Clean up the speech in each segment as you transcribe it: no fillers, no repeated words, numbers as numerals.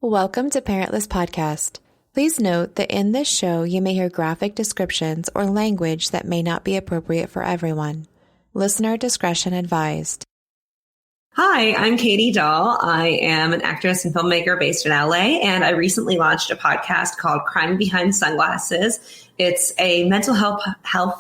Welcome to Parentless Podcast. Please note that in this show you may hear graphic descriptions or language that may not be appropriate for everyone. Listener discretion advised. Hi, I'm Katy Dolle. I am an actress and filmmaker based in LA, and I recently launched a podcast called Crime Behind Sunglasses. It's a mental health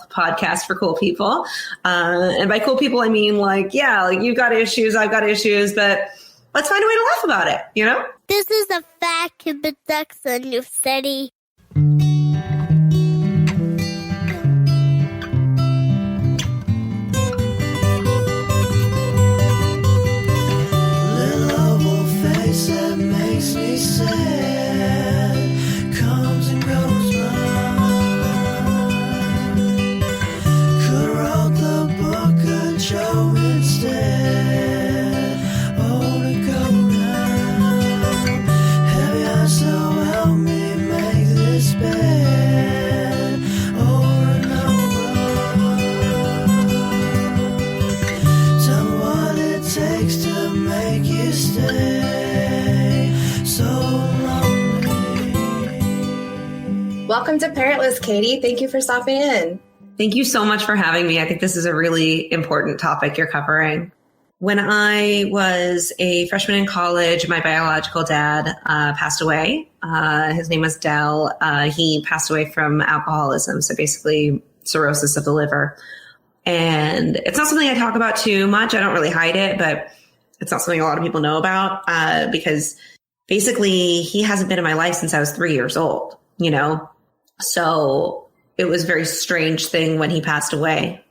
podcast for cool people. And by cool people, I mean you've got issues, I've got issues, but let's find a way to laugh about it, you know? This is a fact production of study. Little oval face that makes me sad comes and goes by. Could wrote the book of Joe instead. Oh, to go now. Heavy eyes, so help me make this bed over and over. Tell me what it takes to make you stay so lonely. Welcome to Parentless, Katy. Thank you for stopping in. Thank you so much for having me. I think this is a really important topic you're covering. When I was a freshman in college, my biological dad passed away. His name was Dell. He passed away from alcoholism, so basically cirrhosis of the liver. And it's not something I talk about too much. I don't really hide it, but it's not something a lot of people know about because basically he hasn't been in my life since I was 3 years old, you know? So it was a very strange thing when he passed away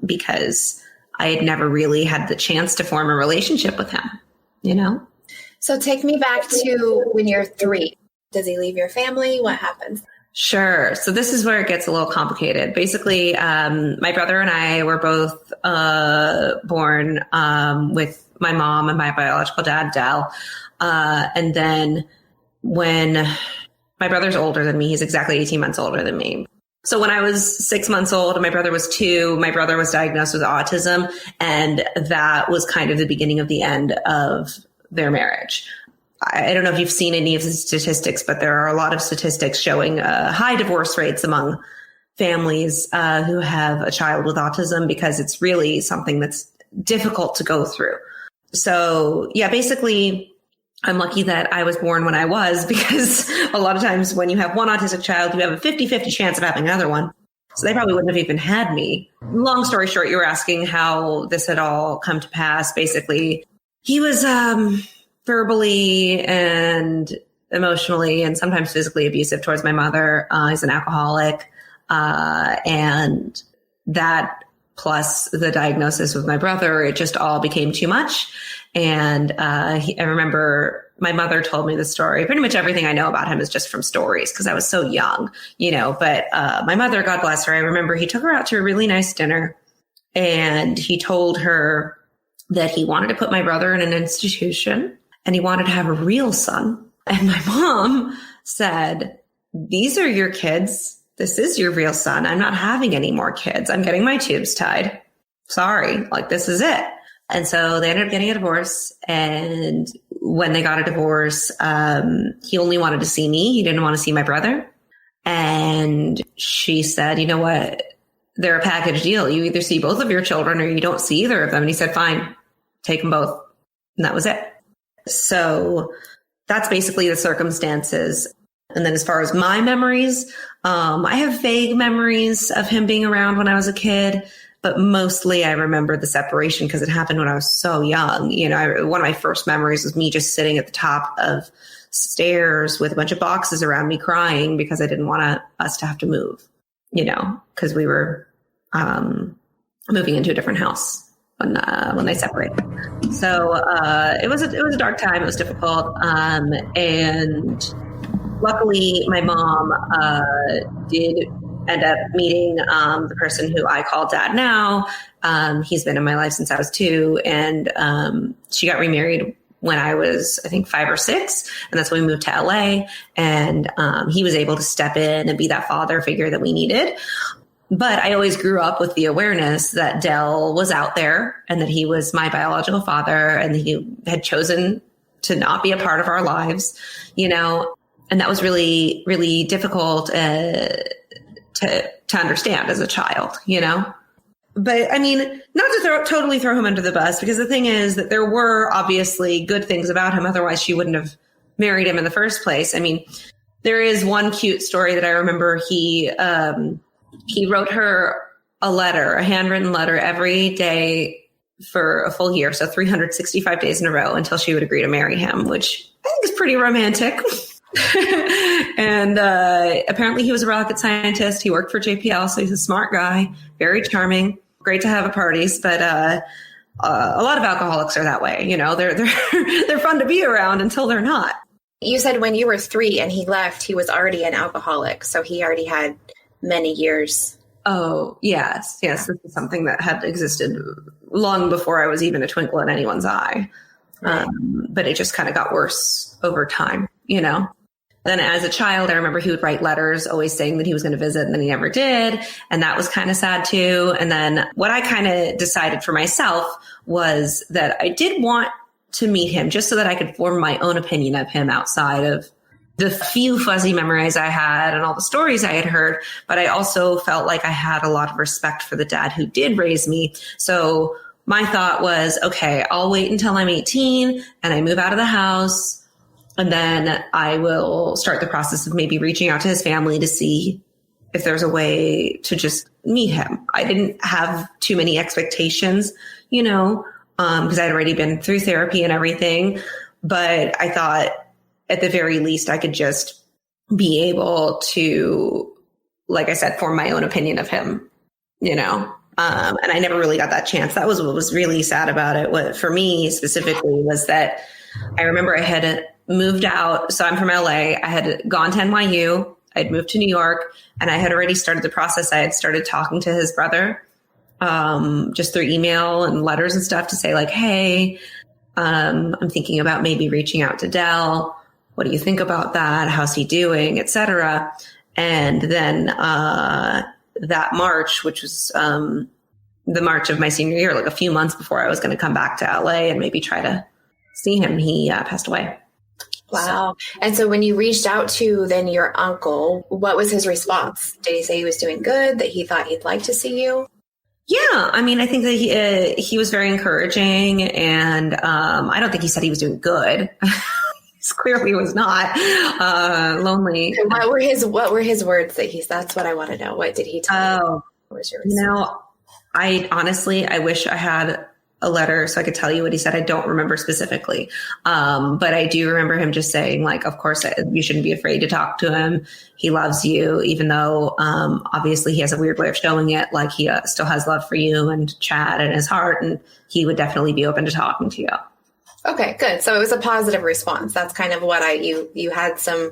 because I had never really had the chance to form a relationship with him, you know? So take me back to when you're 3. Does he leave your family? What happens? Sure. So this is where it gets a little complicated. Basically, my brother and I were both born with my mom and my biological dad, Dell. And then when my brother's older than me, he's exactly 18 months older than me. So when I was 6 months old and my brother was 2, my brother was diagnosed with autism. And that was kind of the beginning of the end of their marriage. I don't know if you've seen any of the statistics, but there are a lot of statistics showing high divorce rates among families who have a child with autism because it's really something that's difficult to go through. So yeah, basically I'm lucky that I was born when I was because a lot of times when you have one autistic child, you have a 50-50 chance of having another one. So they probably wouldn't have even had me. Long story short, you were asking how this had all come to pass. Basically, he was verbally and emotionally and sometimes physically abusive towards my mother. He's an alcoholic. And that plus the diagnosis with my brother, it just all became too much. And I remember my mother told me the story. Pretty much everything I know about him is just from stories because I was so young, you know. But my mother, God bless her, I remember he took her out to a really nice dinner and he told her that he wanted to put my brother in an institution and he wanted to have a real son. And my mom said, "These are your kids. This is your real son. I'm not having any more kids. I'm getting my tubes tied. Sorry, this is it." And so they ended up getting a divorce. And when they got a divorce, he only wanted to see me. He didn't want to see my brother. And she said, "You know what? They're a package deal. You either see both of your children or you don't see either of them." And he said, "Fine, take them both." And that was it. So that's basically the circumstances. And then as far as my memories, I have vague memories of him being around when I was a kid. But mostly I remember the separation because it happened when I was so young. You know, one of my first memories was me just sitting at the top of stairs with a bunch of boxes around me crying because I didn't want us to have to move, you know, because we were moving into a different house when they separated. So it was a dark time. It was difficult. And luckily, my mom did end up meeting the person who I call dad now. He's been in my life since I was 2, and she got remarried when I was, I think, 5 or 6, and that's when we moved to LA, and he was able to step in and be that father figure that we needed. But I always grew up with the awareness that Dell was out there and that he was my biological father and he had chosen not be a part of our lives, you know, and that was really, really difficult to understand as a child, you know. But I mean, not to totally throw him under the bus, because the thing is that there were obviously good things about him. Otherwise, she wouldn't have married him in the first place. I mean, there is one cute story that I remember. He wrote her a letter, a handwritten letter every day for a full year. So 365 days in a row until she would agree to marry him, which I think is pretty romantic. And apparently he was a rocket scientist. He worked for JPL. So he's a smart guy, very charming, great to have at parties. But a lot of alcoholics are that way. You know, they're fun to be around until they're not. You said when you were 3 and he left, he was already an alcoholic. So he already had many years. Oh, yes. Yes. This is something that had existed long before I was even a twinkle in anyone's eye. Right. But it just kind of got worse over time, you know. Then as a child, I remember he would write letters always saying that he was going to visit, and then he never did. And that was kind of sad too. And then what I kind of decided for myself was that I did want to meet him just so that I could form my own opinion of him outside of the few fuzzy memories I had and all the stories I had heard. But I also felt like I had a lot of respect for the dad who did raise me. So my thought was, okay, I'll wait until I'm 18 and I move out of the house. And then I will start the process of maybe reaching out to his family to see if there's a way to just meet him. I didn't have too many expectations, you know, because I'd already been through therapy and everything. But I thought at the very least I could just be able to, like I said, form my own opinion of him, you know. And I never really got that chance. That was what was really sad about it. What for me specifically was that I remember I had moved out. So I'm from LA. I had gone to NYU. I'd moved to New York, and I had already started the process. I had started talking to his brother, just through email and letters and stuff to say like, hey, I'm thinking about maybe reaching out to Dell. What do you think about that? How's he doing, et cetera. And then that March, which was the March of my senior year, like a few months before I was going to come back to LA and maybe try to see him, he passed away. Wow. And so when you reached out to then your uncle, what was his response? Did he say he was doing good, that he thought he'd like to see you? Yeah. I mean, I think that he was very encouraging, and I don't think he said he was doing good. He clearly was not. Lonely. What were his words that's what I want to know. What did he tell you? What was your response? You know, I wish I had a letter so I could tell you what he said. I don't remember specifically. But I do remember him just saying like, of course you shouldn't be afraid to talk to him. He loves you, even though, obviously he has a weird way of showing it. Like he still has love for you and Chad in his heart. And he would definitely be open to talking to you. Okay, good. So it was a positive response. That's kind of what you had some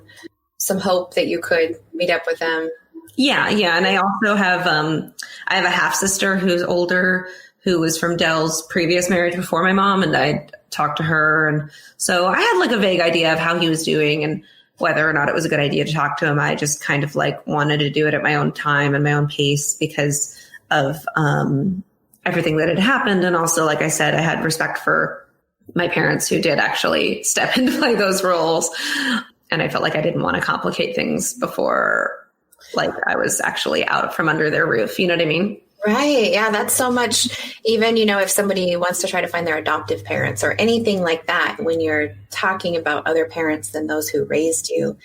hope that you could meet up with them. Yeah. And I also have, I have a half sister who's older, who was from Dell's previous marriage before my mom, and I talked to her. And so I had like a vague idea of how he was doing and whether or not it was a good idea to talk to him. I just kind of like wanted to do it at my own time and my own pace because of everything that had happened. And also, like I said, I had respect for my parents who did actually step in to play those roles. And I felt like I didn't want to complicate things before like I was actually out from under their roof. You know what I mean? Right. Yeah. That's so much. Even, you know, if somebody wants to try to find their adoptive parents or anything like that, when you're talking about other parents than those who raised you,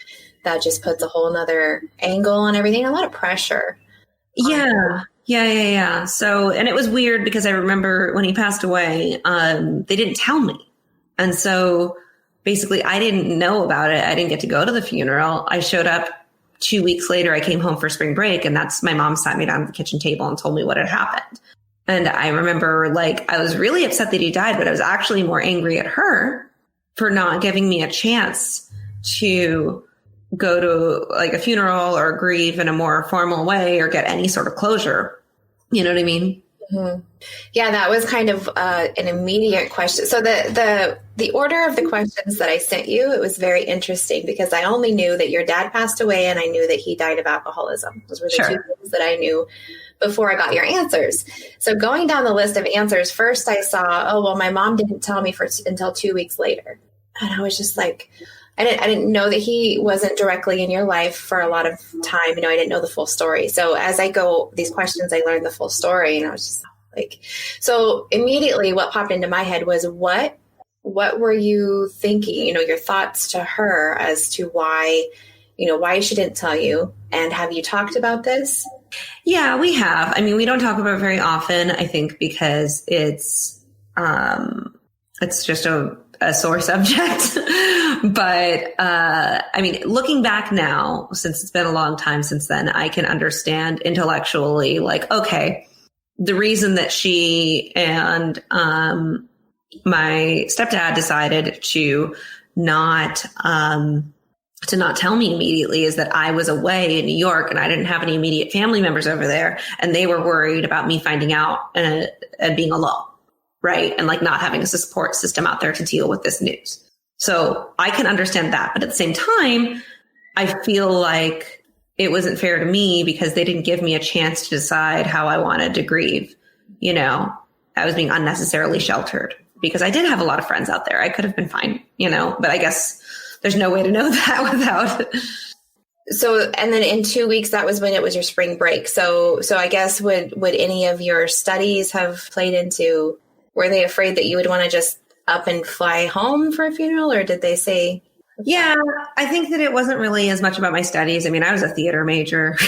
that just puts a whole nother angle on everything, a lot of pressure. Yeah. So, and it was weird because I remember when he passed away, they didn't tell me. And so basically I didn't know about it. I didn't get to go to the funeral. I showed up 2 weeks later. I came home for spring break, and that's my mom sat me down at the kitchen table and told me what had happened. And I remember like, I was really upset that he died, but I was actually more angry at her for not giving me a chance to go to like a funeral or grieve in a more formal way or get any sort of closure. You know what I mean? Mm-hmm. Yeah, that was kind of an immediate question. So the order of the questions that I sent you, it was very interesting because I only knew that your dad passed away and I knew that he died of alcoholism. Those were the two things that I knew before I got your answers. So going down the list of answers, first I saw, my mom didn't tell me until 2 weeks later. And I was just like, I didn't know that he wasn't directly in your life for a lot of time. You know, I didn't know the full story. So as I go these questions, I learned the full story, and I was just like, so immediately what popped into my head was what were you thinking, you know, your thoughts to her as to why, you know, why she didn't tell you? And have you talked about this? Yeah, we have. I mean, we don't talk about it very often, I think, because it's just a sore subject. But I mean, looking back now, since it's been a long time since then, I can understand intellectually, like, okay, the reason that she and my stepdad decided to not tell me immediately is that I was away in New York and I didn't have any immediate family members over there, and they were worried about me finding out and being alone. Right. And like not having a support system out there to deal with this news. So I can understand that. But at the same time, I feel like it wasn't fair to me because they didn't give me a chance to decide how I wanted to grieve. You know, I was being unnecessarily sheltered because I did have a lot of friends out there. I could have been fine, you know, but I guess there's no way to know that without. So, and then in 2 weeks, that was when it was your spring break. So I guess would any of your studies have played into, were they afraid that you would want to just up and fly home for a funeral, or did they say? Yeah, I think that it wasn't really as much about my studies. I mean, I was a theater major,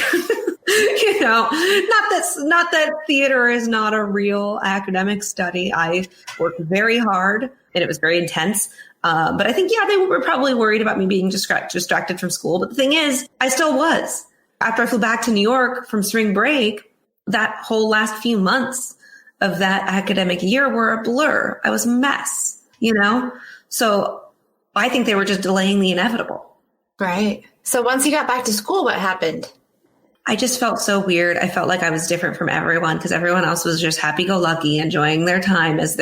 you know, not that theater is not a real academic study. I worked very hard and it was very intense. But I think, yeah, they were probably worried about me being distracted from school. But the thing is, I still was. After I flew back to New York from spring break, that whole last few months of that academic year were a blur. I was a mess, you know? So I think they were just delaying the inevitable. Right. So once you got back to school, what happened? I just felt so weird. I felt like I was different from everyone because everyone else was just happy-go-lucky, enjoying their time as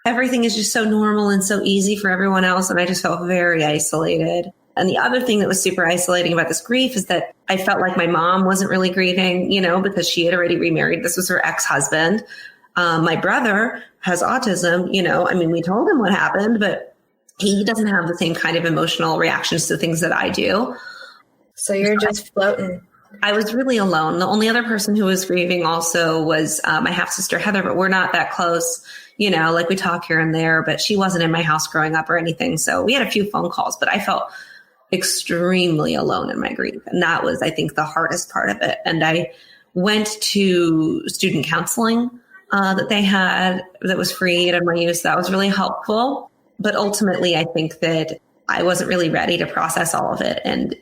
everything is just so normal and so easy for everyone else. And I just felt very isolated. And the other thing that was super isolating about this grief is that I felt like my mom wasn't really grieving, you know, because she had already remarried. This was her ex-husband. My brother has autism, you know, I mean, we told him what happened, but he doesn't have the same kind of emotional reactions to things that I do. So you're just floating. I was really alone. The only other person who was grieving also was my half-sister, Heather, but we're not that close, you know, like we talk here and there, but she wasn't in my house growing up or anything. So we had a few phone calls, but I felt extremely alone in my grief. And that was, I think, the hardest part of it. And I went to student counseling that they had that was free at NYU. So that was really helpful. But ultimately, I think that I wasn't really ready to process all of it. And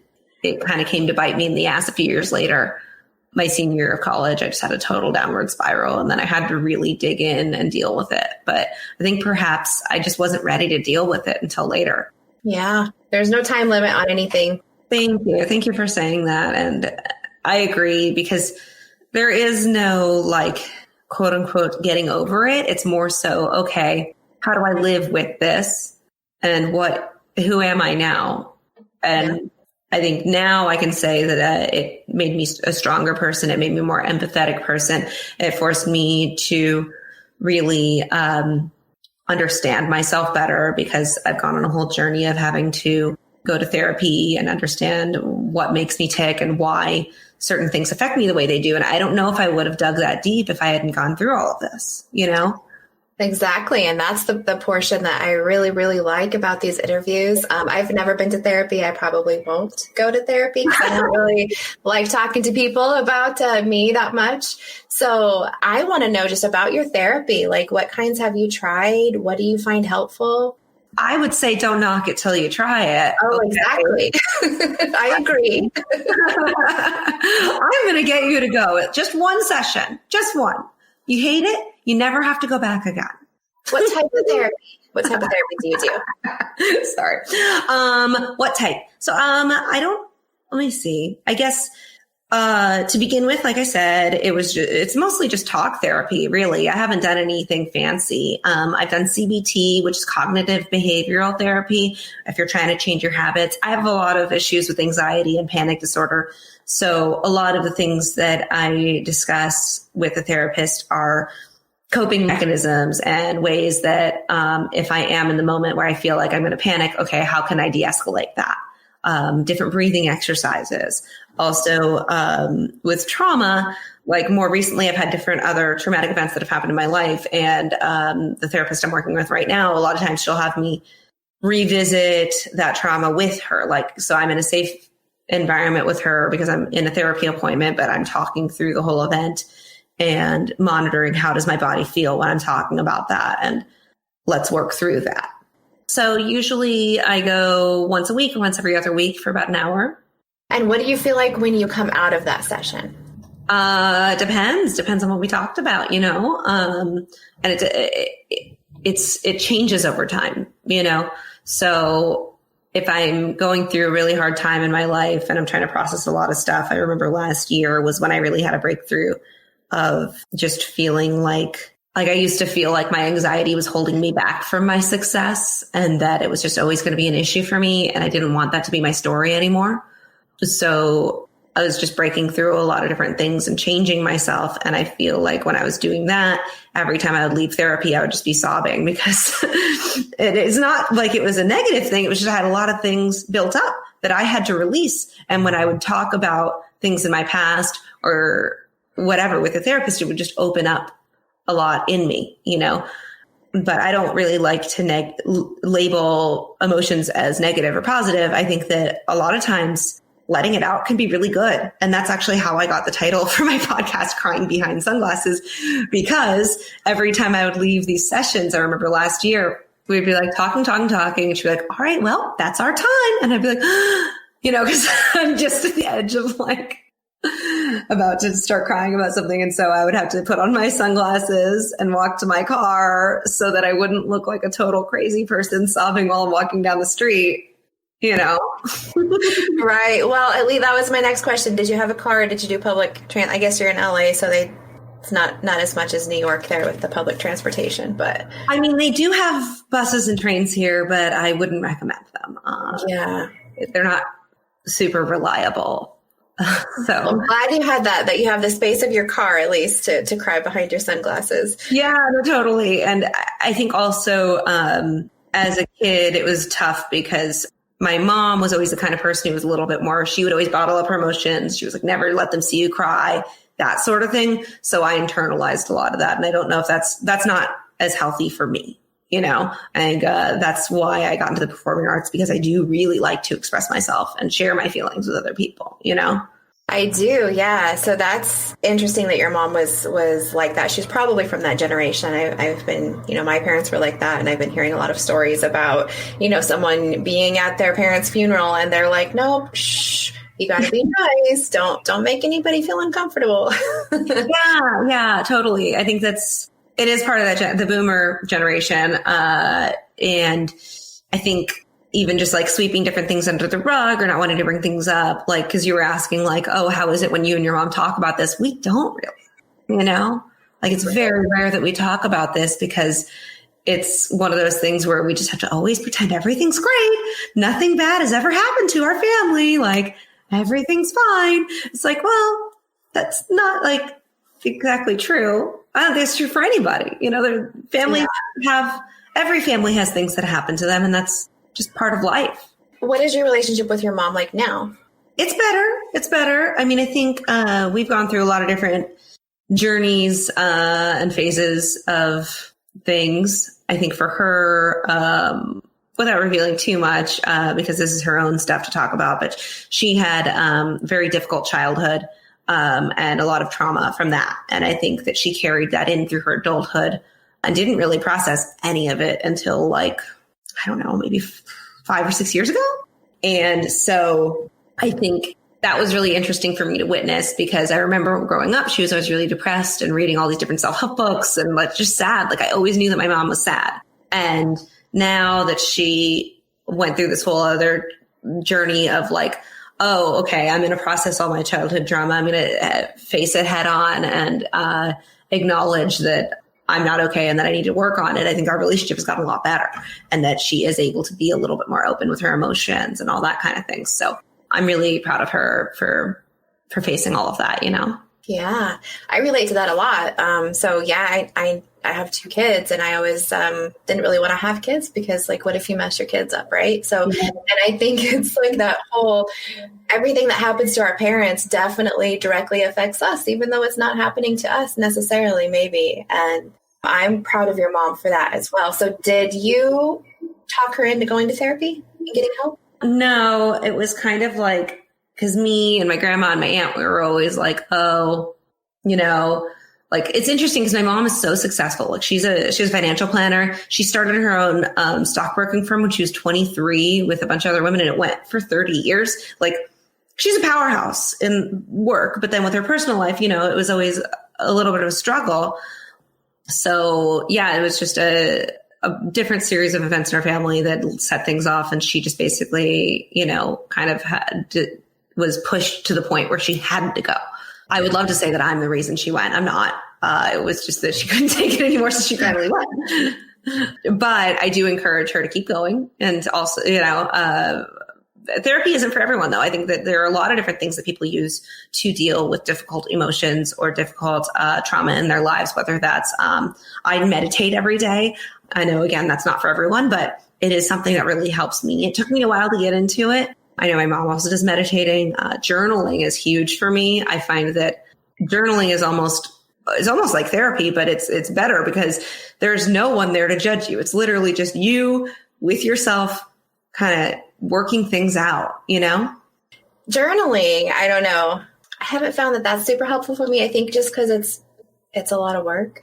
it kind of came to bite me in the ass a few years later. My senior year of college, I just had a total downward spiral. And then I had to really dig in and deal with it. But I think perhaps I just wasn't ready to deal with it until later. Yeah. There's no time limit on anything. Thank you. Thank you for saying that. And I agree because there is no like, quote unquote, getting over it. It's more so, okay, how do I live with this? And who am I now? And I think now I can say that it made me a stronger person. It made me a more empathetic person. It forced me to really understand myself better because I've gone on a whole journey of having to go to therapy and understand what makes me tick and why certain things affect me the way they do. And I don't know if I would have dug that deep if I hadn't gone through all of this, you know? Exactly. And that's the portion that I really, really like about these interviews. I've never been to therapy. I probably won't go to therapy because I don't really like talking to people about me that much. So I want to know just about your therapy. Like, what kinds have you tried? What do you find helpful? I would say don't knock it till you try it. Oh, okay. Exactly. I agree. I'm going to get you to go. Just one session. Just one. You hate it? You never have to go back again. What type of therapy? What type of therapy do you do? Sorry. What type? So, let me see. I guess, to begin with, like I said, it's mostly just talk therapy, really. I haven't done anything fancy. I've done CBT, which is cognitive behavioral therapy. If you're trying to change your habits, I have a lot of issues with anxiety and panic disorder. So a lot of the things that I discuss with a therapist are coping mechanisms and ways that if I am in the moment where I feel like I'm going to panic, okay, how can I de-escalate that? Different breathing exercises. Also, with trauma, like more recently, I've had different other traumatic events that have happened in my life. And the therapist I'm working with right now, a lot of times she'll have me revisit that trauma with her. Like, so I'm in a safe environment with her because I'm in a therapy appointment, but I'm talking through the whole event and monitoring how does my body feel when I'm talking about that, and let's work through that. So usually I go once a week or once every other week for about an hour. And what do you feel like when you come out of that session? Depends on what we talked about, you know, and it changes over time, you know. So if I'm going through a really hard time in my life and I'm trying to process a lot of stuff, I remember last year was when I really had a breakthrough of just feeling like I used to feel like my anxiety was holding me back from my success and that it was just always going to be an issue for me. And I didn't want that to be my story anymore. So I was just breaking through a lot of different things and changing myself. And I feel like when I was doing that, every time I would leave therapy, I would just be sobbing because it is not like it was a negative thing. It was just I had a lot of things built up that I had to release. And when I would talk about things in my past or whatever with a therapist, it would just open up a lot in me, you know. But I don't really like to label emotions as negative or positive. I think that a lot of times letting it out can be really good. And that's actually how I got the title for my podcast, Crying Behind Sunglasses, because every time I would leave these sessions, I remember last year, we'd be like talking. And she'd be like, all right, well, that's our time. And I'd be like, you know, because I'm just at the edge of like about to start crying about something. And so I would have to put on my sunglasses and walk to my car so that I wouldn't look like a total crazy person sobbing while I'm walking down the street, you know? Right. Well, Lee, that was my next question. Did you have a car or did you do public I guess you're in LA, so it's not as much as New York there with the public transportation, but I mean, they do have buses and trains here, but I wouldn't recommend them. Yeah, they're not super reliable. So I'm glad you had that you have the space of your car at least to cry behind your sunglasses. Yeah, no, totally. And I think also as a kid, it was tough because my mom was always the kind of person who was a little bit more, she would always bottle up her emotions. She was like, never let them see you cry, that sort of thing. So I internalized a lot of that. And I don't know if that's not as healthy for me, you know. And that's why I got into the performing arts, because I do really like to express myself and share my feelings with other people, you know. I do, yeah. So that's interesting that your mom was like that. She's probably from that generation. I've been, you know, my parents were like that, and I've been hearing a lot of stories about, you know, someone being at their parents' funeral and they're like, nope, shh, you got to be nice. Don't make anybody feel uncomfortable. Yeah, totally. I think it is part of that the boomer generation, and I think even just like sweeping different things under the rug or not wanting to bring things up, like, because you were asking like, oh, how is it when you and your mom talk about this? We don't really, you know, like it's very rare that we talk about this because it's one of those things where we just have to always pretend everything's great. Nothing bad has ever happened to our family. Like everything's fine. It's like, well, that's not like exactly true. I don't think it's true for anybody. You know, their families every family has things that happen to them, and that's just part of life. What is your relationship with your mom like now? It's better. I mean, I think we've gone through a lot of different journeys and phases of things. I think for her, without revealing too much, because this is her own stuff to talk about, but she had very difficult childhood and a lot of trauma from that. And I think that she carried that in through her adulthood and didn't really process any of it until like, I don't know, maybe 5 or 6 years ago. And so I think that was really interesting for me to witness, because I remember growing up, she was always really depressed and reading all these different self-help books and like just sad. Like I always knew that my mom was sad. And now that she went through this whole other journey of like, oh, okay, I'm going to process all my childhood trauma. I'm going to face it head on and acknowledge that I'm not okay and that I need to work on it. I think our relationship has gotten a lot better, and that she is able to be a little bit more open with her emotions and all that kind of thing. So I'm really proud of her for facing all of that, you know? Yeah, I relate to that a lot. So yeah, I have 2 kids, and I always didn't really want to have kids because, like, what if you mess your kids up, right? So, and I think it's like that whole, everything that happens to our parents definitely directly affects us, even though it's not happening to us necessarily, maybe. And I'm proud of your mom for that as well. So did you talk her into going to therapy and getting help? No, it was kind of like, because me and my grandma and my aunt, we were always like, oh, like, it's interesting because my mom is so successful. Like, she was a financial planner. She started her own stockbroking firm when she was 23 with a bunch of other women, and it went for 30 years. Like, she's a powerhouse in work, but then with her personal life, it was always a little bit of a struggle. So yeah, it was just a different series of events in her family that set things off. And she just basically, kind of was pushed to the point where she had to go. I would love to say that I'm the reason she went. I'm not. It was just that she couldn't take it anymore, so she finally went. But I do encourage her to keep going. And also, therapy isn't for everyone, though. I think that there are a lot of different things that people use to deal with difficult emotions or difficult trauma in their lives, whether that's I meditate every day. I know, again, that's not for everyone, but it is something that really helps me. It took me a while to get into it. I know my mom also does meditating. Journaling is huge for me. I find that journaling is almost like therapy, but it's better because there's no one there to judge you. It's literally just you with yourself kind of working things out, Journaling, I don't know. I haven't found that that's super helpful for me. I think just because it's a lot of work.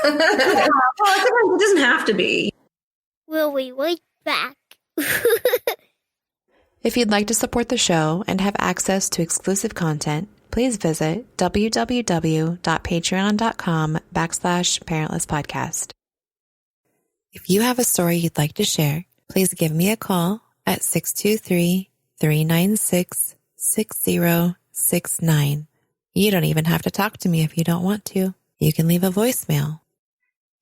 Well, it doesn't have to be. We'll be right back. If you'd like to support the show and have access to exclusive content, please visit www.patreon.com/parentlesspodcast. If you have a story you'd like to share, please give me a call at 623-396-6069. You don't even have to talk to me if you don't want to. You can leave a voicemail.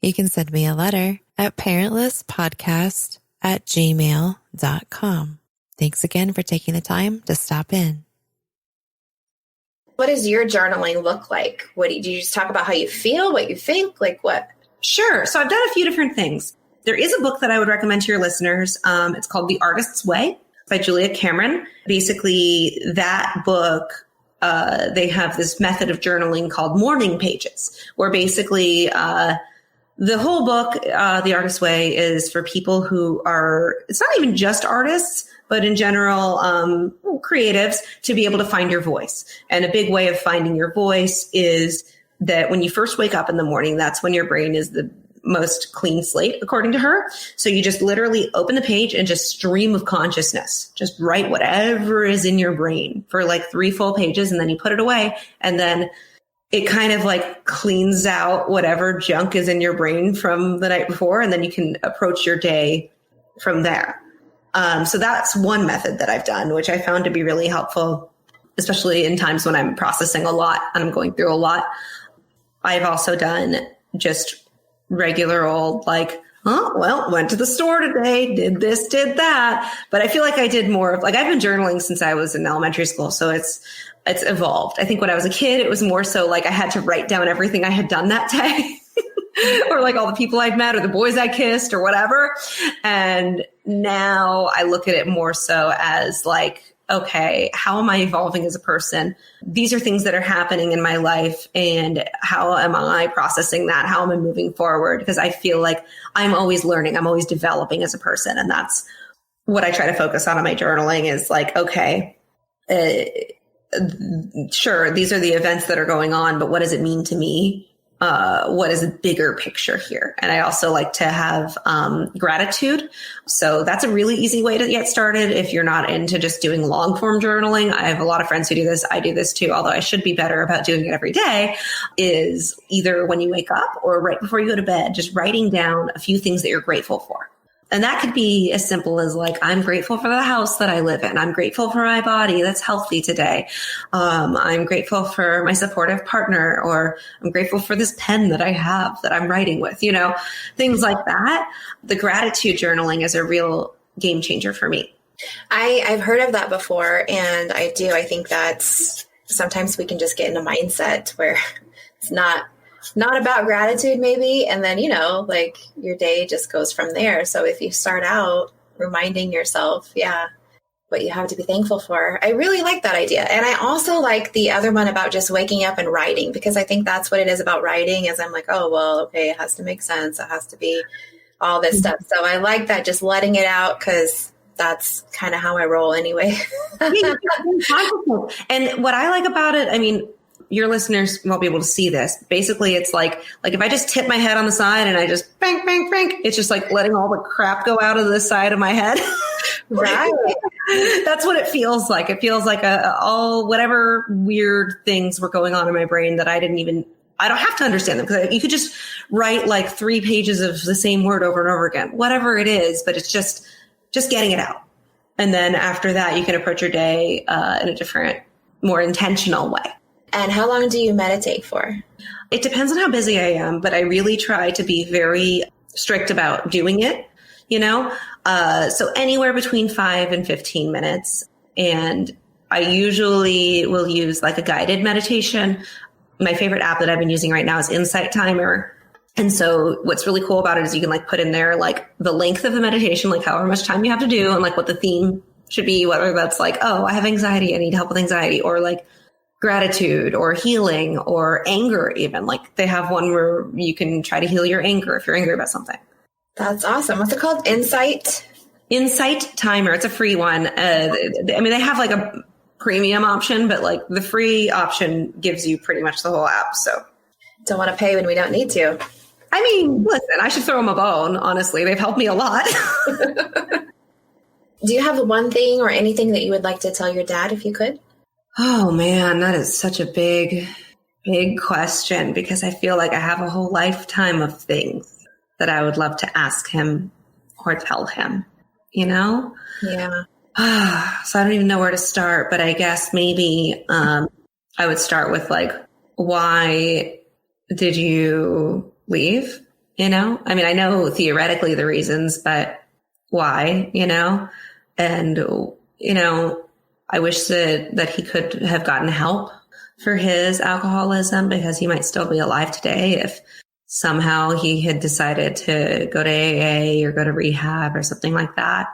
You can send me a letter at parentlesspodcast@gmail.com. Thanks again for taking the time to stop in. What does your journaling look like? Do you just talk about how you feel, what you think, like what? Sure. So I've done a few different things. There is a book that I would recommend to your listeners. It's called The Artist's Way by Julia Cameron. Basically, that book, they have this method of journaling called morning pages, where basically the whole book, The Artist's Way, is for people who are, it's not even just artists, but in general, creatives, to be able to find your voice. And a big way of finding your voice is that when you first wake up in the morning, that's when your brain is the most clean slate, according to her. So you just literally open the page and just stream of consciousness. Just write whatever is in your brain for like 3 full pages, and then you put it away. And then it kind of like cleans out whatever junk is in your brain from the night before. And then you can approach your day from there. So that's one method that I've done, which I found to be really helpful, especially in times when I'm processing a lot and I'm going through a lot. I've also done just regular old like, went to the store today, did this, did that. But I feel like I did more of like, I've been journaling since I was in elementary school. So it's evolved. I think when I was a kid, it was more so like I had to write down everything I had done that day. Or like all the people I'd met or the boys I kissed or whatever. And now I look at it more so as like, okay, how am I evolving as a person? These are things that are happening in my life. And how am I processing that? How am I moving forward? Because I feel like I'm always learning. I'm always developing as a person. And that's what I try to focus on in my journaling is like, okay, sure, these are the events that are going on, but what does it mean to me? What is the bigger picture here? And I also like to have gratitude. So that's a really easy way to get started if you're not into just doing long form journaling. I have a lot of friends who do this. I do this too, although I should be better about doing it every day, is either when you wake up or right before you go to bed, just writing down a few things that you're grateful for. And that could be as simple as like, I'm grateful for the house that I live in. I'm grateful for my body that's healthy today. I'm grateful for my supportive partner, or I'm grateful for this pen that I have that I'm writing with, things like that. The gratitude journaling is a real game changer for me. I've heard of that before, and I think that's sometimes we can just get in a mindset where it's not about gratitude maybe. And then, like your day just goes from there. So if you start out reminding yourself, what you have to be thankful for. I really like that idea. And I also like the other one about just waking up and writing, because I think that's what it is about writing is I'm like, oh, well, okay, it has to make sense. It has to be all this stuff. So I like that, just letting it out, because that's kind of how I roll anyway. And what I like about it, I mean, your listeners won't be able to see this. Basically, it's like if I just tip my head on the side and I just bang, bang, bang, it's just like letting all the crap go out of the side of my head. Right. That's what it feels like. It feels like all whatever weird things were going on in my brain that I don't have to understand them, because you could just write like 3 pages of the same word over and over again, whatever it is, but it's just getting it out. And then after that, you can approach your day in a different, more intentional way. And how long do you meditate for? It depends on how busy I am, but I really try to be very strict about doing it, so anywhere between 5 and 15 minutes. And I usually will use like a guided meditation. My favorite app that I've been using right now is Insight Timer. And so what's really cool about it is you can like put in there like the length of the meditation, like however much time you have to do, and like what the theme should be, whether that's like, oh, I have anxiety, I need help with anxiety, or like gratitude or healing or anger even. Like they have one where you can try to heal your anger if you're angry about something. That's awesome. What's it called? Insight Timer. It's a free one. They have like a premium option, but like the free option gives you pretty much the whole app. So don't want to pay when we don't need to. I mean, listen, I should throw them a bone. Honestly, they've helped me a lot. Do you have one thing or anything that you would like to tell your dad if you could? Oh man, that is such a big question, because I feel like I have a whole lifetime of things that I would love to ask him or tell him, Yeah. So I don't even know where to start, but I guess maybe I would start with like, why did you leave? I mean, I know theoretically the reasons, but why, and, I wish that he could have gotten help for his alcoholism, because he might still be alive today if somehow he had decided to go to AA or go to rehab or something like that.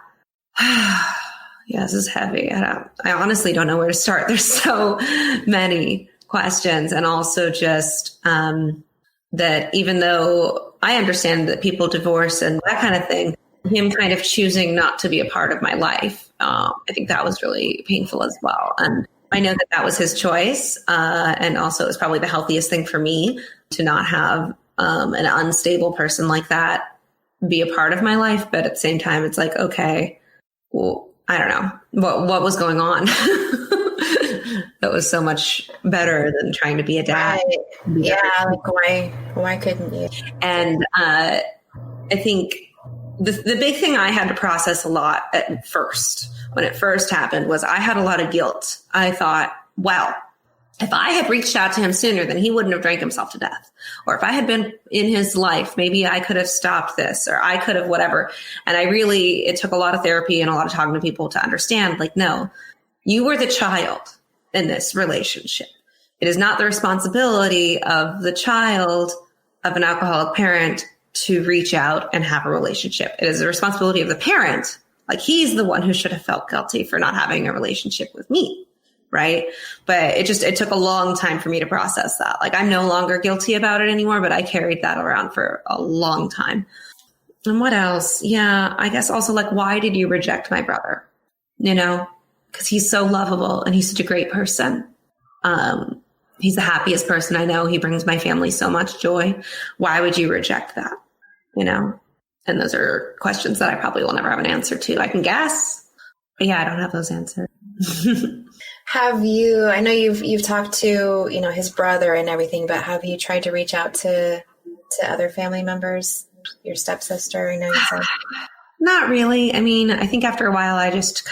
Yeah, this is heavy. I honestly don't know where to start. There's so many questions. And also just that even though I understand that people divorce and that kind of thing, him kind of choosing not to be a part of my life, I think that was really painful as well. And I know that was his choice. And also it was probably the healthiest thing for me to not have an unstable person like that be a part of my life. But at the same time, it's like, okay, well, I don't know what was going on. That was so much better than trying to be a dad. Right. Yeah. Like why couldn't you? And I think the big thing I had to process a lot at first, when it first happened, was I had a lot of guilt. I thought, well, if I had reached out to him sooner, then he wouldn't have drank himself to death. Or if I had been in his life, maybe I could have stopped this, or I could have whatever. And it took a lot of therapy and a lot of talking to people to understand, like, no, you were the child in this relationship. It is not the responsibility of the child of an alcoholic parent to reach out and have a relationship. It is the responsibility of the parent. Like, he's the one who should have felt guilty for not having a relationship with me. Right. But it took a long time for me to process that. Like, I'm no longer guilty about it anymore, but I carried that around for a long time. And what else? Yeah, I guess also, like, why did you reject my brother? Because he's so lovable and he's such a great person. He's the happiest person I know. He brings my family so much joy. Why would you reject that? And those are questions that I probably will never have an answer to. I can guess, but yeah, I don't have those answers. Have you, I know you've talked to, his brother and everything, but have you tried to reach out to other family members, your stepsister? I know you said. Not really. I mean, I think after a while, I just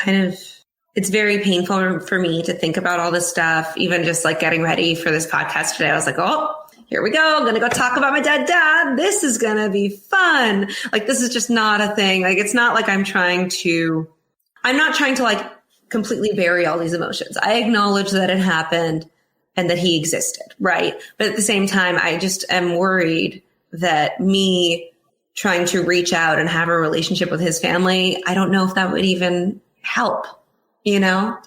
it's very painful for me to think about all this stuff. Even just like getting ready for this podcast today, I was like, oh, here we go. I'm going to go talk about my dead dad. This is going to be fun. Like, this is just not a thing. Like, it's not like I'm not trying to like completely bury all these emotions. I acknowledge that it happened. and that he existed, right? But at the same time, I just am worried that me trying to reach out and have a relationship with his family, I don't know if that would even help, you know?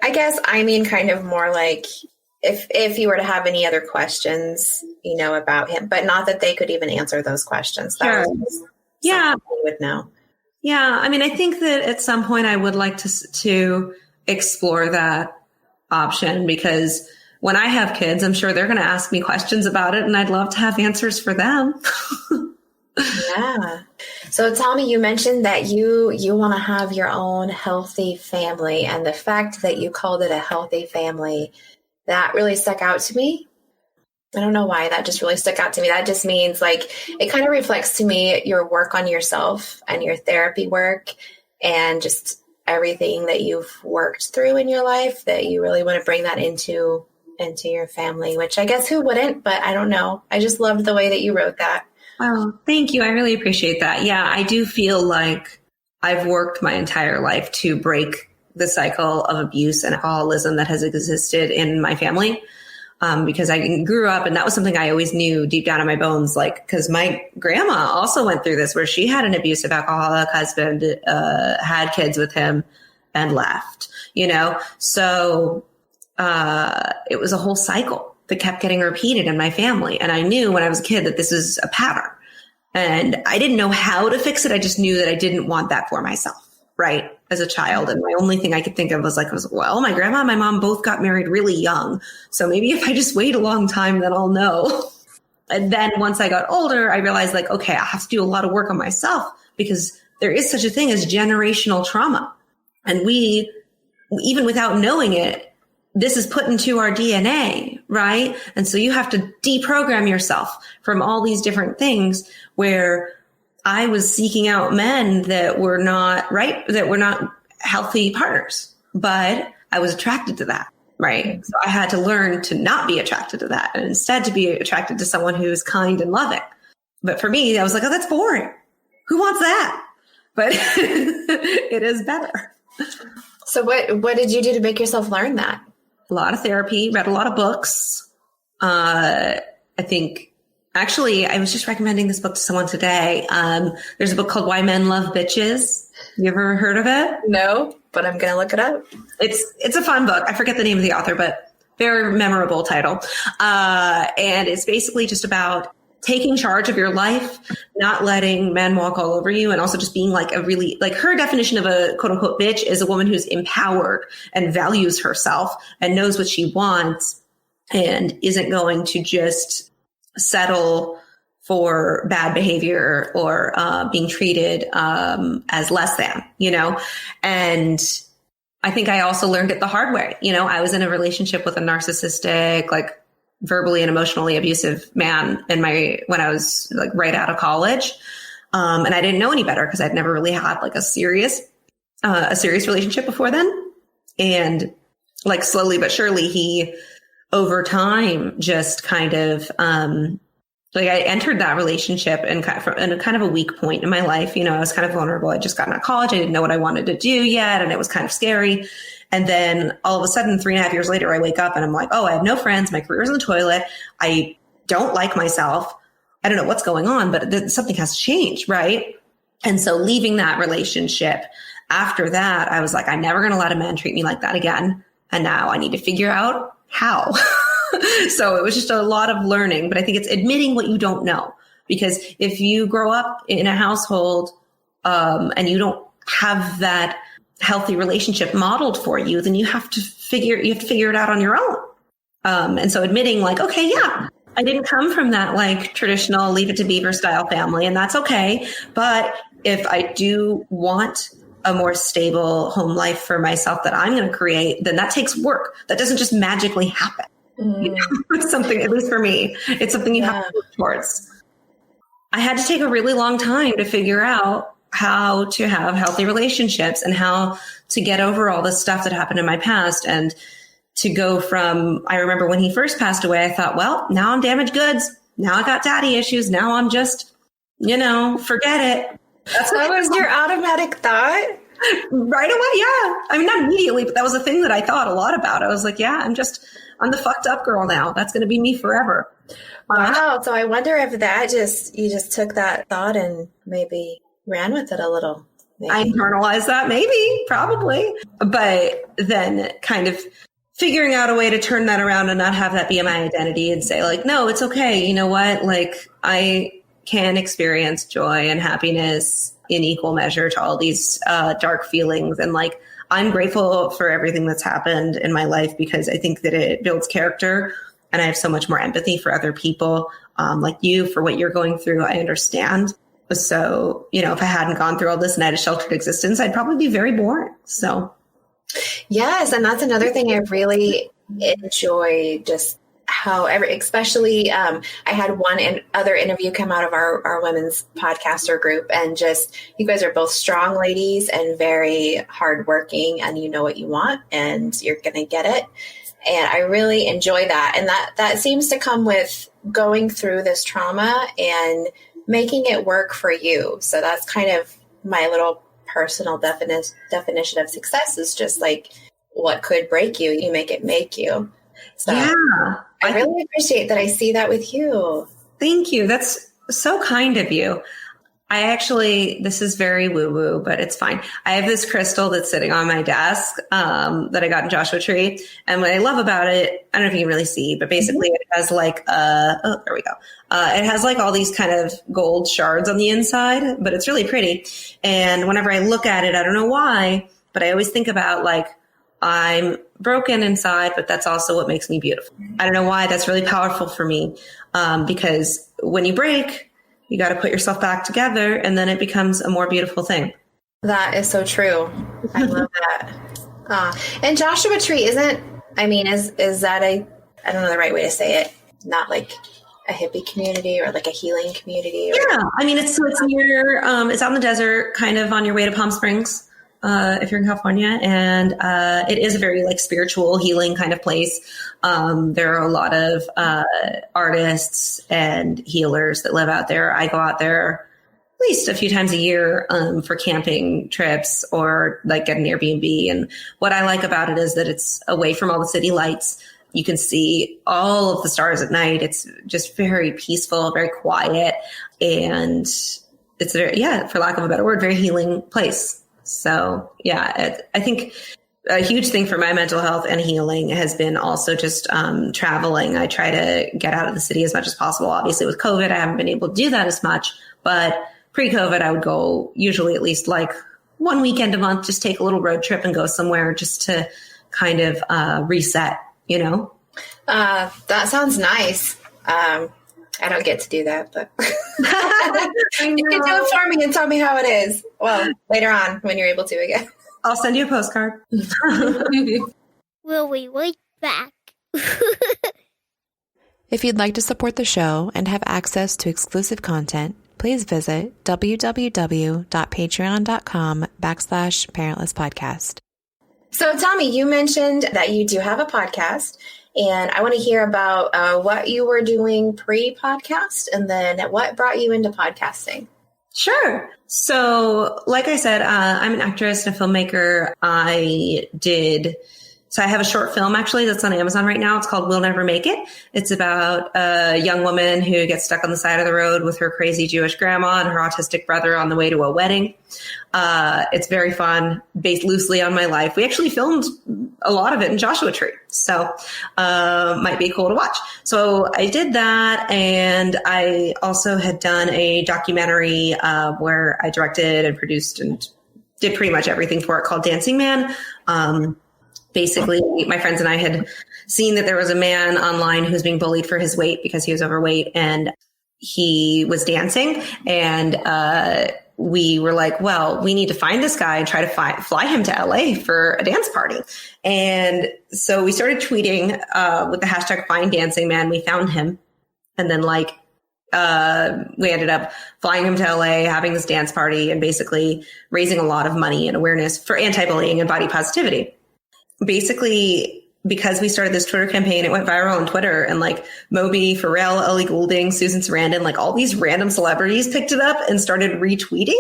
I guess I mean kind of more like if you were to have any other questions, you know, about him, but not that they could even answer those questions. That was yeah. you would know. Yeah. I mean, I think that at some point I would like to explore that option, because when I have kids, I'm sure they're going to ask me questions about it, and I'd love to have answers for them. Yeah. So Tommy, you mentioned that you want to have your own healthy family, and the fact that you called it a healthy family, that really stuck out to me. I don't know why that just really stuck out to me. That just means like it kind of reflects to me your work on yourself and your therapy work and just everything that you've worked through in your life, that you really want to bring that into your family, which I guess who wouldn't, but I don't know. I just loved the way that you wrote that. Oh, thank you. I really appreciate that. Yeah, I do feel like I've worked my entire life to break the cycle of abuse and alcoholism that has existed in my family. Because I grew up, and that was something I always knew deep down in my bones, like, because my grandma also went through this, where she had an abusive alcoholic husband, had kids with him and left, you know? So it was a whole cycle that kept getting repeated in my family. And I knew when I was a kid that this is a pattern, and I didn't know how to fix it. I just knew that I didn't want that for myself, right? As a child. And my only thing I could think of was well, my grandma and my mom both got married really young. So maybe if I just wait a long time, then I'll know. And then once I got older, I realized like, okay, I have to do a lot of work on myself, because there is such a thing as generational trauma. And we, even without knowing it, this is put into our DNA, right? And so you have to deprogram yourself from all these different things, where I was seeking out men that were not right, that were not healthy partners, but I was attracted to that, right? So I had to learn to not be attracted to that, and instead to be attracted to someone who is kind and loving. But for me, I was like, oh, that's boring. Who wants that? But it is better. So what did you do to make yourself learn that? A lot of therapy, read a lot of books. I think, actually, I was just recommending this book to someone today. There's a book called Why Men Love Bitches. You ever heard of it? No, but I'm going to look it up. It's a fun book. I forget the name of the author, but very memorable title. And it's basically just about taking charge of your life, not letting men walk all over you, and also just being like her definition of a quote unquote bitch is a woman who's empowered and values herself and knows what she wants and isn't going to just settle for bad behavior or being treated as less than, you know? And I think I also learned it the hard way. You know, I was in a relationship with a narcissistic, like verbally and emotionally abusive man when I was like right out of college. And I didn't know any better because I'd never really had like a serious relationship before then. And like slowly but surely he, over time, just kind of, like I entered that relationship in kind of a weak point in my life. You know, I was kind of vulnerable. I just gotten out of college. I didn't know what I wanted to do yet. And it was kind of scary. And then all of a sudden, 3.5 years later, I wake up and I'm like, oh, I have no friends. My career's in the toilet. I don't like myself. I don't know what's going on, but something has changed. Right. And so leaving that relationship, after that, I was like, I'm never going to let a man treat me like that again. And now I need to figure out how. So it was just a lot of learning, but I think it's admitting what you don't know, because if you grow up in a household and you don't have that healthy relationship modeled for you, then you have to figure it out on your own. And so admitting like, okay, yeah, I didn't come from that like traditional Leave It to Beaver style family, and that's okay. But if I do want a more stable home life for myself that I'm going to create, then that takes work. That doesn't just magically happen. You know, it's something, at least for me, it's something you have to work towards. I had to take a really long time to figure out how to have healthy relationships and how to get over all this stuff that happened in my past, and to go from, I remember when he first passed away, I thought, well, now I'm damaged goods. Now I got daddy issues. Now I'm just, forget it. That was your automatic thought? Right away. Yeah. I mean, not immediately, but that was a thing that I thought a lot about. I was like, yeah, I'm the fucked up girl now. That's going to be me forever. Wow. So I wonder if you just took that thought and maybe ran with it a little. Maybe. I internalized that, maybe, probably. But then kind of figuring out a way to turn that around and not have that be my identity and say like, no, it's okay. You know what? Like I can experience joy and happiness in equal measure to all these dark feelings. And like, I'm grateful for everything that's happened in my life because I think that it builds character and I have so much more empathy for other people like you for what you're going through. I understand. So, you know, if I hadn't gone through all this and I had a sheltered existence, I'd probably be very boring. So. Yes. And that's another thing I really enjoy just especially I had one other interview come out of our women's podcaster group and just, you guys are both strong ladies and very hardworking and you know what you want and you're going to get it. And I really enjoy that. And that seems to come with going through this trauma and making it work for you. So that's kind of my little personal definition of success is just like what could break you, you make it make you. So yeah, I really appreciate that. I see that with you. Thank you. That's so kind of you. This is very woo-woo, but it's fine. I have this crystal that's sitting on my desk that I got in Joshua Tree. And what I love about it, I don't know if you can really see, but basically it has like, there we go. It has like all these kind of gold shards on the inside, but it's really pretty. And whenever I look at it, I don't know why, but I always think about like, I'm broken inside, but that's also what makes me beautiful. I don't know why that's really powerful for me because when you break, you got to put yourself back together and then it becomes a more beautiful thing. That is so true. I love that. And Joshua Tree is that I don't know the right way to say it, not like a hippie community or like a healing community? Yeah. I mean, it's near, it's out in the desert, kind of on your way to Palm Springs. If you're in California, and it is a very like spiritual healing kind of place. There are a lot of artists and healers that live out there. I go out there at least a few times a year for camping trips or like get an Airbnb. And what I like about it is that it's away from all the city lights. You can see all of the stars at night. It's just very peaceful, very quiet, and it's for lack of a better word, very healing place. So, yeah, I think a huge thing for my mental health and healing has been also just traveling. I try to get out of the city as much as possible. Obviously, with COVID, I haven't been able to do that as much. But pre-COVID, I would go usually at least like one weekend a month, just take a little road trip and go somewhere just to kind of reset, you know? That sounds nice. I don't get to do that, but you can do it for me and tell me how it is. Well, later on when you're able to again. I'll send you a postcard. We'll be right back. If you'd like to support the show and have access to exclusive content, please visit www.patreon.com/parentlesspodcast. So Tommy, you mentioned that you do have a podcast. And I want to hear about what you were doing pre-podcast and then what brought you into podcasting. Sure. So like I said, I'm an actress and a filmmaker. So I have a short film actually that's on Amazon right now. It's called We'll Never Make It. It's about a young woman who gets stuck on the side of the road with her crazy Jewish grandma and her autistic brother on the way to a wedding. It's very fun, based loosely on my life. We actually filmed a lot of it in Joshua Tree. So might be cool to watch. So I did that. And I also had done a documentary where I directed and produced and did pretty much everything for it called Dancing Man. Basically, my friends and I had seen that there was a man online who was being bullied for his weight because he was overweight and he was dancing. And we were like, well, we need to find this guy and try to fly him to LA for a dance party. And so we started tweeting with the hashtag finddancingman. We found him. And then we ended up flying him to LA, having this dance party and basically raising a lot of money and awareness for anti-bullying and body positivity. Basically, because we started this Twitter campaign, it went viral on Twitter and like Moby, Pharrell, Ellie Goulding, Susan Sarandon, like all these random celebrities picked it up and started retweeting.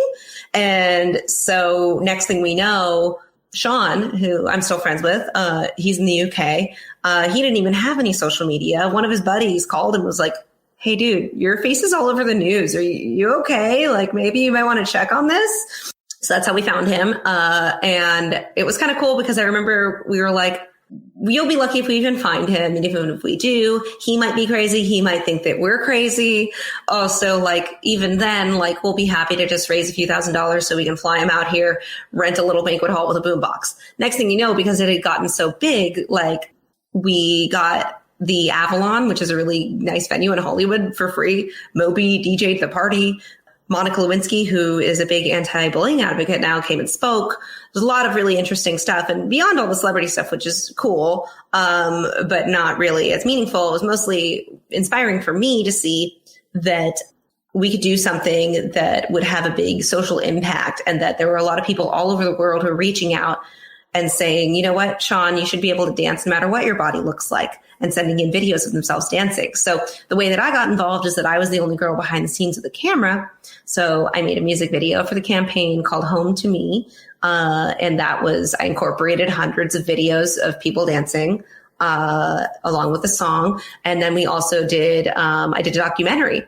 And so next thing we know, Sean, who I'm still friends with, he's in the UK. He didn't even have any social media. One of his buddies called and was like, hey, dude, your face is all over the news. Are you okay? Like, maybe you might want to check on this. So that's how we found him. And it was kind of cool because I remember we were like, we'll be lucky if we even find him. And even if we do, he might be crazy. He might think that we're crazy. Also, like, even then, like, we'll be happy to just raise a few $1,000s so we can fly him out here, rent a little banquet hall with a boombox. Next thing you know, because it had gotten so big, like, we got the Avalon, which is a really nice venue in Hollywood, for free. Moby DJ'd the party. Monica Lewinsky, who is a big anti-bullying advocate now, came and spoke. There's a lot of really interesting stuff, and beyond all the celebrity stuff, which is cool, but not really as meaningful. It was mostly inspiring for me to see that we could do something that would have a big social impact, and that there were a lot of people all over the world who are reaching out and saying, you know what, Sean, you should be able to dance no matter what your body looks like, and sending in videos of themselves dancing. So the way that I got involved is that I was the only girl behind the scenes of the camera. So I made a music video for the campaign called Home to Me. And that was, I incorporated hundreds of videos of people dancing, along with the song. And then we also did, I did a documentary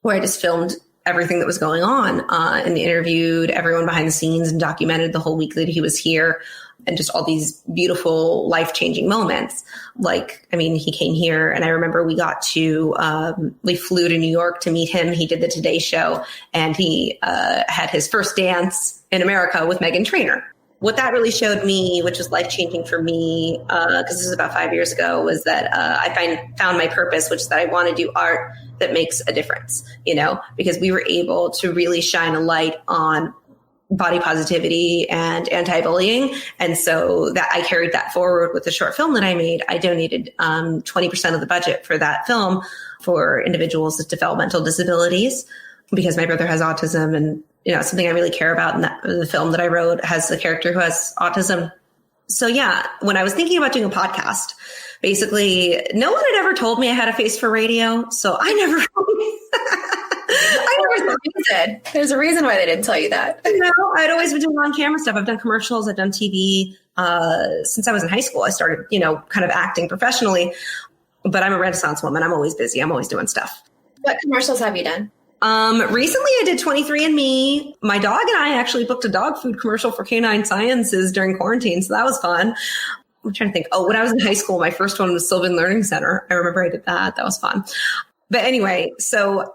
where I just filmed everything that was going on, and interviewed everyone behind the scenes and documented the whole week that he was here, and just all these beautiful life-changing moments. Like, I mean, he came here, and I remember we flew to New York to meet him. He did the Today Show, and he had his first dance in America with Meghan Trainor. What that really showed me, which was life-changing for me, because this was about 5 years ago, was that I found my purpose, which is that I want to do art that makes a difference, because we were able to really shine a light on body positivity and anti-bullying. And so that I carried that forward with the short film that I made. I donated 20% of the budget for that film for individuals with developmental disabilities, because my brother has autism, and it's something I really care about. And the film that I wrote has a character who has autism. So yeah, when I was thinking about doing a podcast, basically no one had ever told me I had a face for radio. So I never did. There's a reason why they didn't tell you that. I'd always been doing on-camera stuff. I've done commercials. I've done TV. Since I was in high school, I started, kind of acting professionally. But I'm a Renaissance woman. I'm always busy. I'm always doing stuff. What commercials have you done? Recently I did 23andMe. My dog and I actually booked a dog food commercial for Canine Sciences during quarantine. So that was fun. I'm trying to think. Oh, when I was in high school, my first one was Sylvan Learning Center. I remember I did that. That was fun. But anyway, so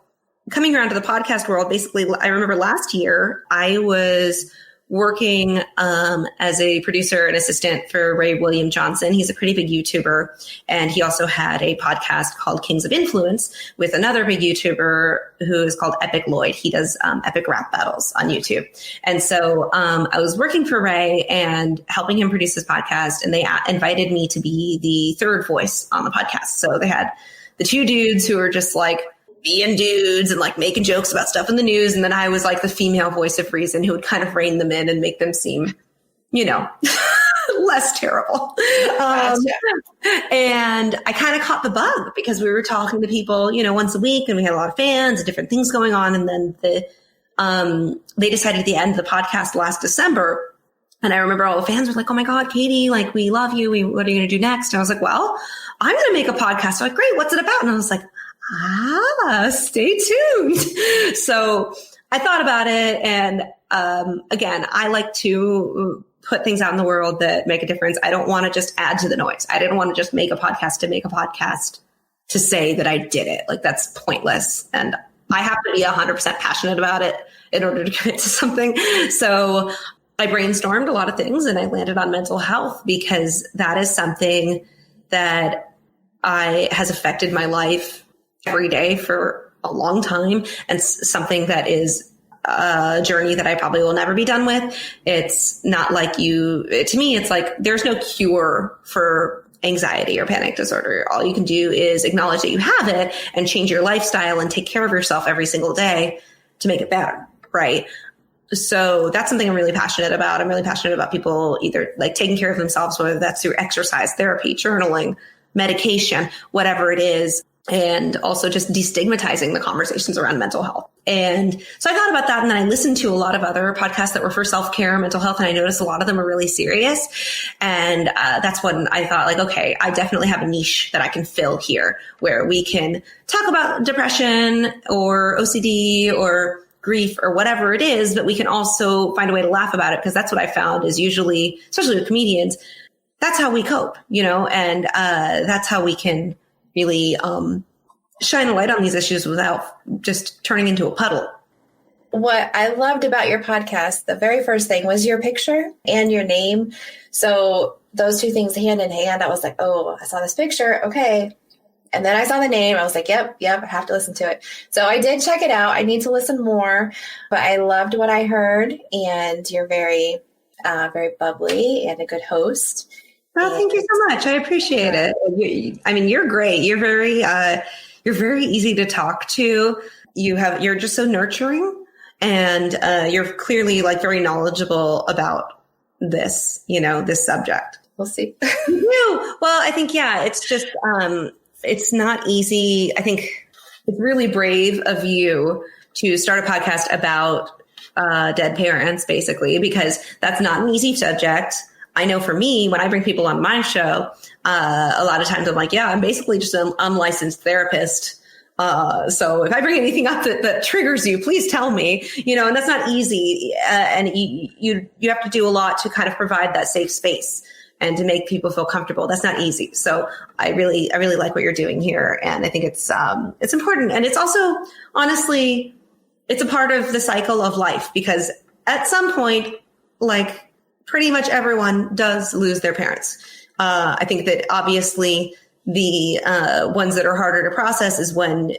coming around to the podcast world, basically, I remember last year I was working as a producer and assistant for Ray William Johnson. He's a pretty big YouTuber, and he also had a podcast called Kings of Influence with another big YouTuber who is called Epic Lloyd. He does epic rap battles on YouTube. And so I was working for Ray and helping him produce his podcast, and they invited me to be the third voice on the podcast. So they had the two dudes who were just like being dudes and like making jokes about stuff in the news. And then I was like the female voice of reason who would kind of rein them in and make them seem, less terrible. And I kind of caught the bug because we were talking to people, once a week, and we had a lot of fans and different things going on. And then they decided at the end of the podcast last December. And I remember all the fans were like, oh my God, Katy, like, we love you. What are you going to do next? And I was like, well, I'm going to make a podcast. They're like, great. What's it about? And I was like, stay tuned. So I thought about it. And again, I like to put things out in the world that make a difference. I don't want to just add to the noise. I didn't want to just make a podcast to make a podcast to say that I did it. Like, that's pointless. And I have to be 100% passionate about it in order to commit to something. So I brainstormed a lot of things, and I landed on mental health because that is something that has affected my life every day for a long time, and something that is a journey that I probably will never be done with. It's not like to me, it's like there's no cure for anxiety or panic disorder. All you can do is acknowledge that you have it and change your lifestyle and take care of yourself every single day to make it better. Right. So that's something I'm really passionate about. I'm really passionate about people either like taking care of themselves, whether that's through exercise, therapy, journaling, medication, whatever it is. and also just destigmatizing the conversations around mental health. And so I thought about that. And then I listened to a lot of other podcasts that were for self-care and mental health. And I noticed a lot of them are really serious. And that's when I thought, like, okay, I definitely have a niche that I can fill here where we can talk about depression or OCD or grief or whatever it is, but we can also find a way to laugh about it. Because that's what I found is usually, especially with comedians, that's how we cope, and that's how we can really shine a light on these issues without just turning into a puddle. What I loved about your podcast, the very first thing was your picture and your name. So those two things hand in hand, I was like, oh, I saw this picture. Okay. And then I saw the name. I was like, yep, I have to listen to it. So I did check it out. I need to listen more, but I loved what I heard. And you're very, very bubbly and a good host. Well, thank you so much. I appreciate it. I mean, you're great. You're very easy to talk to. You're just so nurturing, and you're clearly like very knowledgeable about this, this subject. We'll see. Well, I think, it's just, it's not easy. I think it's really brave of you to start a podcast about dead parents, basically, because that's not an easy subject. I know for me, when I bring people on my show, a lot of times I'm like, I'm basically just an unlicensed therapist. So if I bring anything up that triggers you, please tell me, and that's not easy. And you have to do a lot to kind of provide that safe space and to make people feel comfortable. That's not easy. So I really like what you're doing here. And I think it's important. And it's also, honestly, it's a part of the cycle of life, because at some point, like, pretty much everyone does lose their parents. I think that obviously the ones that are harder to process is when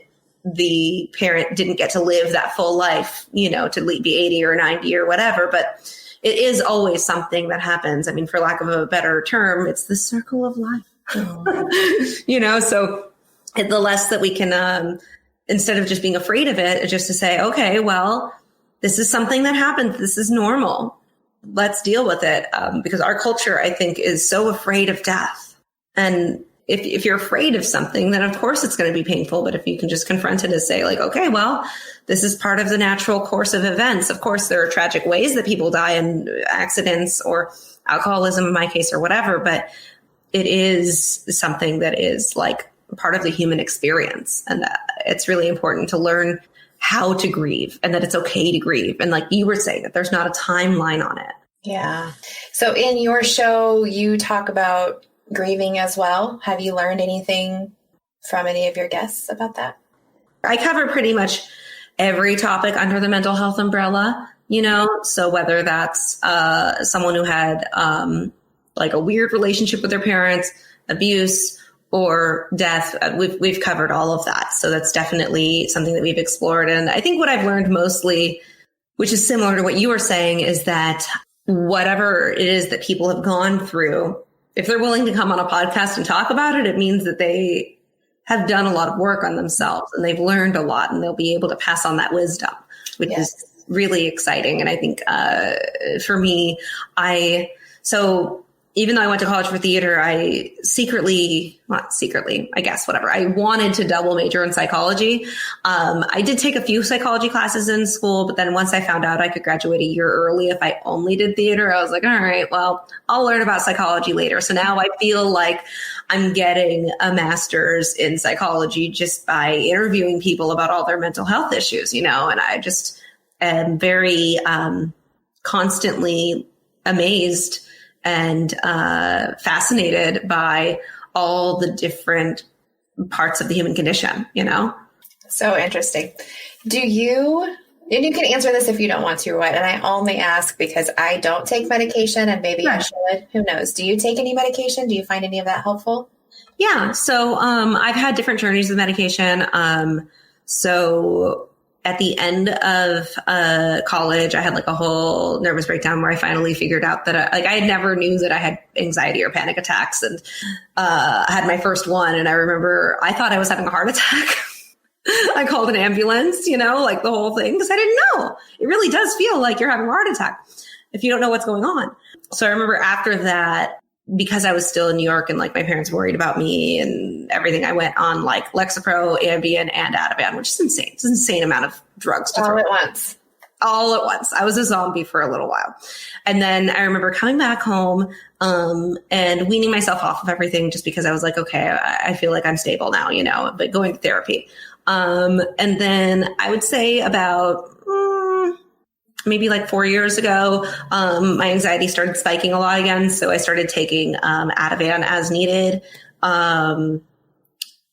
the parent didn't get to live that full life, to be 80 or 90 or whatever. But it is always something that happens. I mean, for lack of a better term, it's the circle of life. So the less that we can, instead of just being afraid of it, just to say, okay, well, this is something that happens. This is normal. Let's deal with it, because our culture, I think, is so afraid of death. And if you're afraid of something, then of course it's going to be painful. But if you can just confront it and say, like, okay, well, this is part of the natural course of events. Of course, there are tragic ways that people die in accidents or alcoholism in my case or whatever, but it is something that is like part of the human experience. And it's really important to learn how to grieve, and that it's okay to grieve. And like you were saying, that there's not a timeline on it. Yeah. So in your show, you talk about grieving as well. Have you learned anything from any of your guests about that? I cover pretty much every topic under the mental health umbrella, so whether that's someone who had like a weird relationship with their parents, abuse, or death, we've covered all of that. So that's definitely something that we've explored. And I think what I've learned mostly, which is similar to what you were saying, is that whatever it is that people have gone through, if they're willing to come on a podcast and talk about it, it means that they have done a lot of work on themselves and they've learned a lot, and they'll be able to pass on that wisdom, which is really exciting. And I think for me, even though I went to college for theater, I I wanted to double major in psychology. I did take a few psychology classes in school, but then once I found out I could graduate a year early if I only did theater, I was like, all right, well, I'll learn about psychology later. So now I feel like I'm getting a master's in psychology just by interviewing people about all their mental health issues, and I just am very constantly amazed and fascinated by all the different parts of the human condition, So interesting. And you can answer this if you don't want to or what, and I only ask because I don't take medication and maybe I should. Who knows? Do you take any medication? Do you find any of that helpful? Yeah. So I've had different journeys with medication. So at the end of college, I had like a whole nervous breakdown where I finally figured out that I never knew that I had anxiety or panic attacks, and I had my first one. And I remember I thought I was having a heart attack. I called an ambulance, like the whole thing, because I didn't know. It really does feel like you're having a heart attack if you don't know what's going on. So I remember after that, because I was still in New York and like my parents worried about me and everything, I went on like Lexapro, Ambien, and Ativan, which is insane. It's an insane amount of drugs to all throw at once. All at once. I was a zombie for a little while. And then I remember coming back home and weaning myself off of everything just because I was like, okay, I feel like I'm stable now, you know, but going to therapy. And then I would say about maybe like 4 years ago, my anxiety started spiking a lot again. So I started taking Ativan as needed.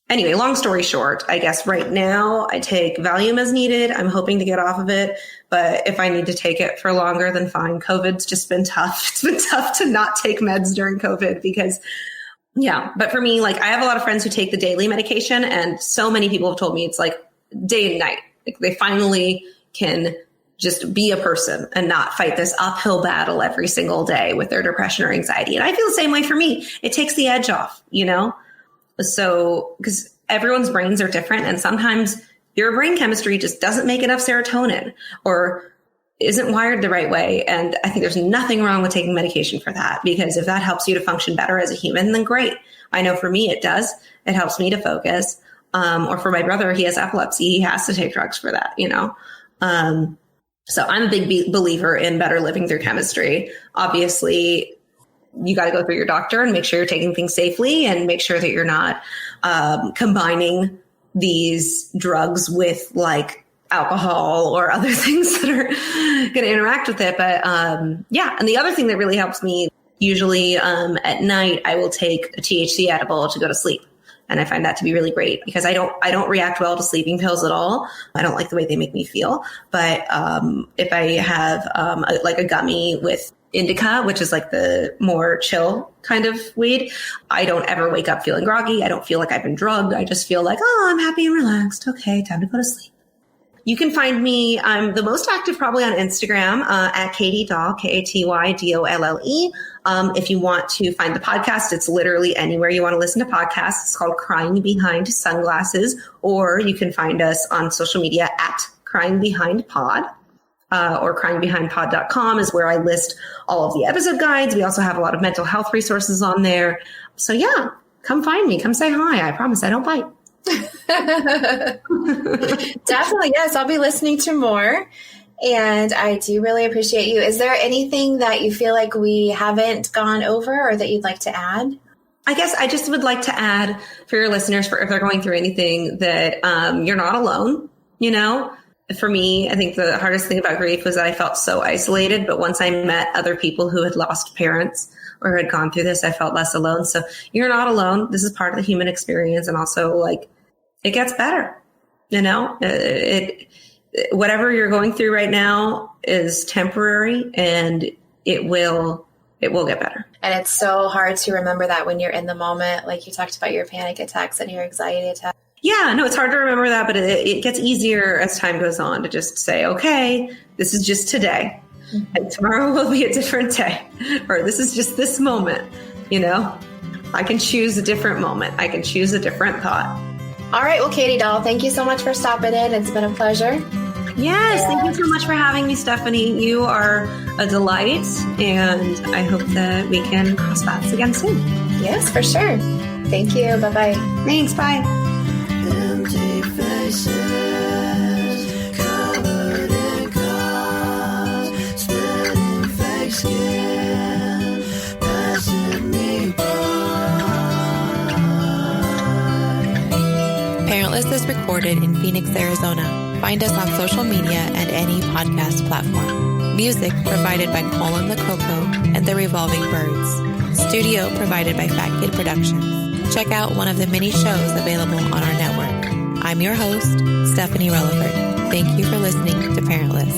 Anyway, long story short, I guess right now I take Valium as needed. I'm hoping to get off of it. But if I need to take it for longer, then fine. COVID's just been tough. It's been tough to not take meds during COVID because, yeah. But for me, like I have a lot of friends who take the daily medication, and so many people have told me it's like day and night. Like they finally can just be a person and not fight this uphill battle every single day with their depression or anxiety. And I feel the same way for me. It takes the edge off, you know? So, because everyone's brains are different, and sometimes your brain chemistry just doesn't make enough serotonin or isn't wired the right way. And I think there's nothing wrong with taking medication for that, because if that helps you to function better as a human, then great. I know for me, it does. It helps me to focus. Or for my brother, he has epilepsy. He has to take drugs for that, you know? So I'm a big believer in better living through chemistry. Obviously, you got to go through your doctor and make sure you're taking things safely and make sure that you're not combining these drugs with like alcohol or other things that are going to interact with it. But yeah. And the other thing that really helps me, usually at night, I will take a THC edible to go to sleep. And I find that to be really great because I don't react well to sleeping pills at all. I don't like the way they make me feel. But if I have like a gummy with indica, which is like the more chill kind of weed, I don't ever wake up feeling groggy. I don't feel like I've been drugged. I just feel like, oh, I'm happy and relaxed. Okay, time to go to sleep. You can find me, I'm the most active probably on Instagram at Katy Dolle, KatyDolle. If you want to find the podcast, it's literally anywhere you want to listen to podcasts. It's called Crying Behind Sunglasses, or you can find us on social media at Crying Behind Pod. Or cryingbehindpod.com is where I list all of the episode guides. We also have a lot of mental health resources on there. So yeah, come find me. Come say hi. I promise I don't bite. Definitely. Yes. I'll be listening to more. And I do really appreciate you. Is there anything that you feel like we haven't gone over or that you'd like to add? I guess I just would like to add for your listeners, for if they're going through anything, that you're not alone. You know, for me, I think the hardest thing about grief was that I felt so isolated. But once I met other people who had lost parents or had gone through this, I felt less alone. So you're not alone. This is part of the human experience. And also, like, it gets better. You know, whatever you're going through right now is temporary, and it will get better. And it's so hard to remember that when you're in the moment, like you talked about your panic attacks and your anxiety attacks. Yeah, no, it's hard to remember that, but it gets easier as time goes on to just say, okay, this is just today, and tomorrow will be a different day, or this is just this moment. You know, I can choose a different moment. I can choose a different thought. All right. Well, Katy Dolle, thank you so much for stopping in. It's been a pleasure. Yes, thank you so much for having me, Stephanie. You are a delight, and I hope that we can cross paths again soon. Yes, for sure. Thank you. Bye-bye. Thanks. Bye. Empty faces, covered in cars, spitting fake skin, passing me by. Parentless is recorded in Phoenix, Arizona. Find us on social media and any podcast platform. Music provided by Colin LaCoco and the Revolving Birds. Studio provided by Fat Kid Productions. Check out one of the many shows available on our network. I'm your host, Stephanie Relaford. Thank you for listening to Parentless.